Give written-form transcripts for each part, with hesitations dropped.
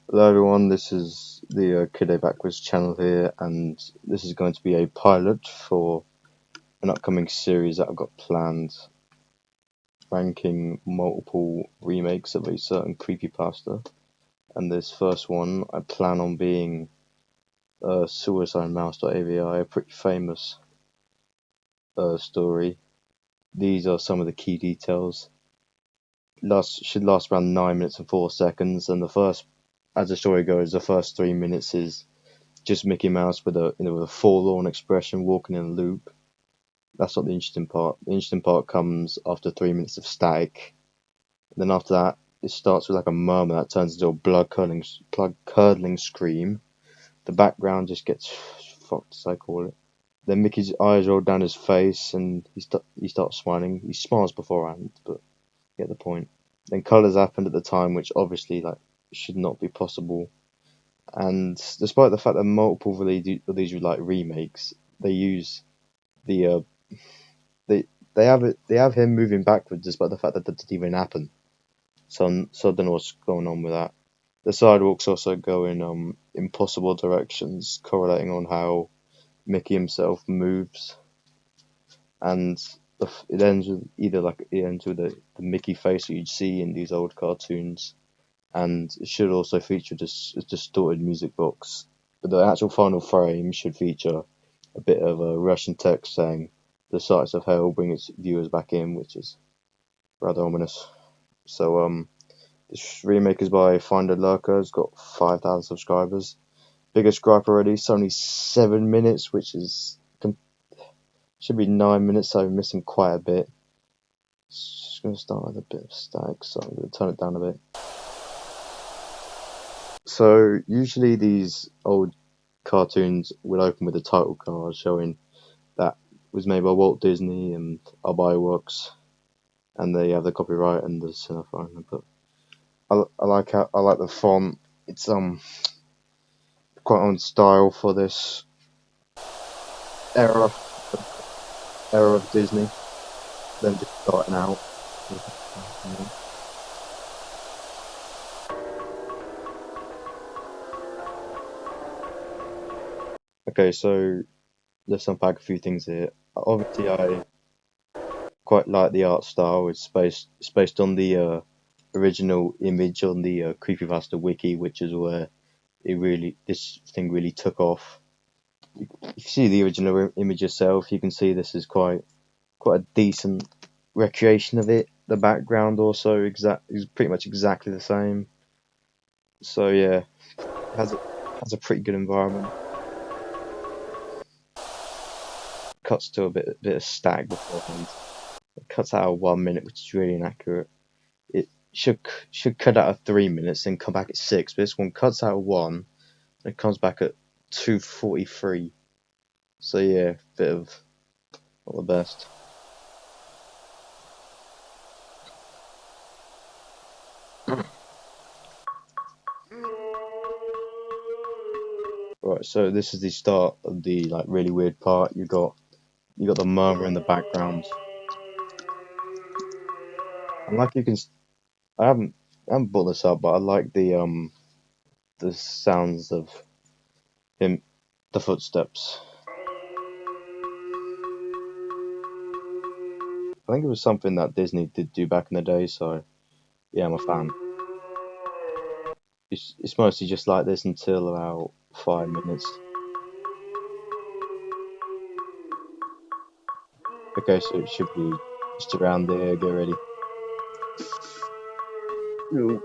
Hello everyone, this is the Kiddo Backwards channel here, and this is going to be a pilot for an upcoming series that I've got planned, ranking multiple remakes of a certain creepypasta. And this first one, I plan on being Suicide Mouse.Avi, a pretty famous story. These are some of the key details. Should last around 9 minutes and 4 seconds, and as the story goes, the first 3 minutes is just Mickey Mouse with a forlorn expression walking in a loop. That's not the interesting part. The interesting part comes after 3 minutes of static. And then after that, it starts with like a murmur that turns into a blood curdling scream. The background just gets fucked, as I call it. Then Mickey's eyes roll down his face, and he starts smiling. He smiles beforehand, but you get the point. Then colours happened at the time, which obviously should not be possible. And despite the fact that multiple of these remakes, they use the they have him moving backwards despite the fact that that didn't even happen. So I don't know what's going on with that. The sidewalks also go in impossible directions, correlating on how Mickey himself moves, and it ends with the Mickey face that you'd see in these old cartoons, and it should also feature a distorted music box. But the actual final frame should feature a bit of a Russian text saying the sights of hell bring its viewers back in, which is rather ominous. So this remake is by Finder Lurker. It's got 5,000 subscribers. Biggest gripe already. It's only 7 minutes, which should be 9 minutes. So I'm missing quite a bit. It's just gonna start with a bit of static, so I'm gonna turn it down a bit. So usually these old cartoons will open with a title card showing that it was made by Walt Disney and Works, and they have the copyright and the cinephone. But I like the font. It's quite on style for this era of Disney. Them just starting out. Okay, so let's unpack a few things here. Obviously, I quite like the art style. It's based on the original image on the creepypasta wiki, which is where this thing really took off. If you see the original image yourself, you can see this is quite a decent recreation of it. The background also is pretty much exactly the same. So yeah, it has a pretty good environment. Cuts to a bit of static beforehand. It cuts out at 1 minute, which is really inaccurate. It should cut out at 3 minutes and come back at 6, but this one cuts out at 1 and it comes back at 2:43. So yeah, bit of not the best. Right, so this is the start of the really weird part. You got the murmur in the background, and like you can, I haven't brought this up, but I like the sounds of him, the footsteps. I think it was something that Disney did do back in the day, so yeah, I'm a fan. It's mostly just like this until about 5 minutes. Okay, so it should be just around there. Get ready. Ooh.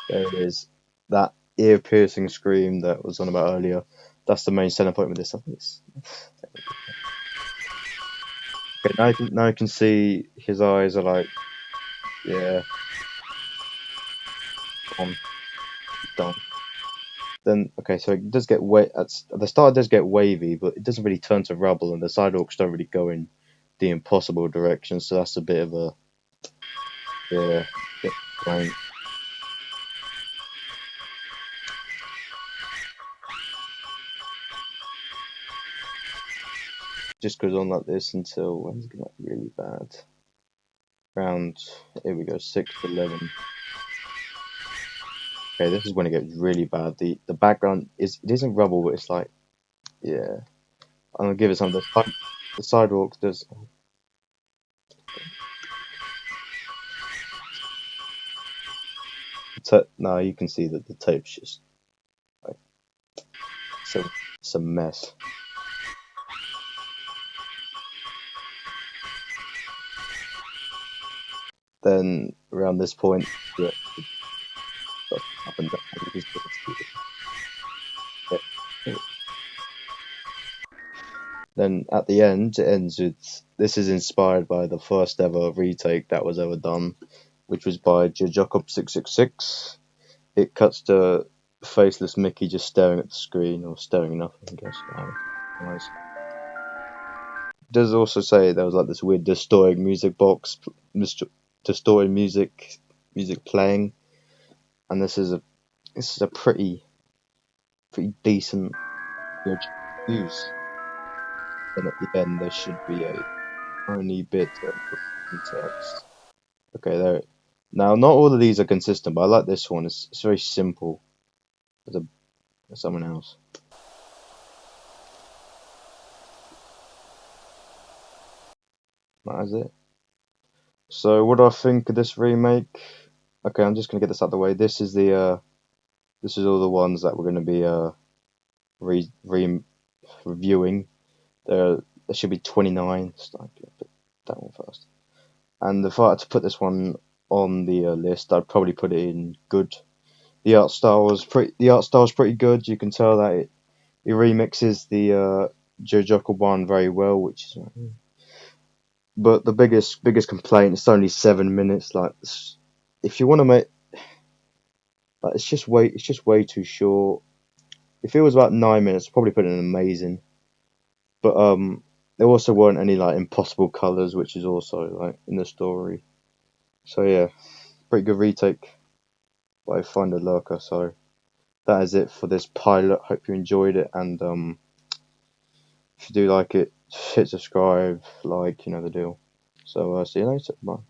There it is. That ear-piercing scream that was on about earlier. That's the main selling point with this. I think okay, now you can see his eyes are like, yeah, on, done. Then okay, so it does get at the start. It does get wavy, but it doesn't really turn to rubble, and the sidewalks don't really go in the impossible direction. So that's a bit of a bit plain. just goes on like this until when's it get really bad? Around here we go, 6 to 11. Okay, this is when it gets really bad. The background it isn't rubble, but it's like yeah. I'm gonna give it some. The sidewalk does. Now you can see that the tape's just like it's a mess. Then around this point, yeah, up and down. You can see it. Yeah. Then at the end, it ends with this is inspired by the first ever retake that was ever done, which was by Jacob666. It cuts to faceless Mickey just staring at the screen or staring nothing, I guess. Nice. It does also say there was like this weird distorted music box, distorted music playing, and this is a pretty decent use. Then at the end there should be a tiny bit of context. Okay, there. Now not all of these are consistent, but I like this one. It's very simple as as someone else. That is it. So what do I think of this remake? Okay, I'm just gonna get this out of the way. This is all the ones that we're gonna be reviewing. There should be 29. So I'm gonna put that one first. And if I had to put this one on the list, I'd probably put it in good. The art style was pretty good. You can tell that it remixes the JoJoker one very well, which is. But the biggest complaint is only 7 minutes. Like, if you want to make, like, it's just way too short. If it was about 9 minutes, I'd probably put it in amazing. But there also weren't any like impossible colors, which is also like in the story. So yeah, pretty good retake by Finder Lurker. So that is it for this pilot. Hope you enjoyed it, and if you do like it, hit subscribe, like, you know the deal. So see you later. Bye.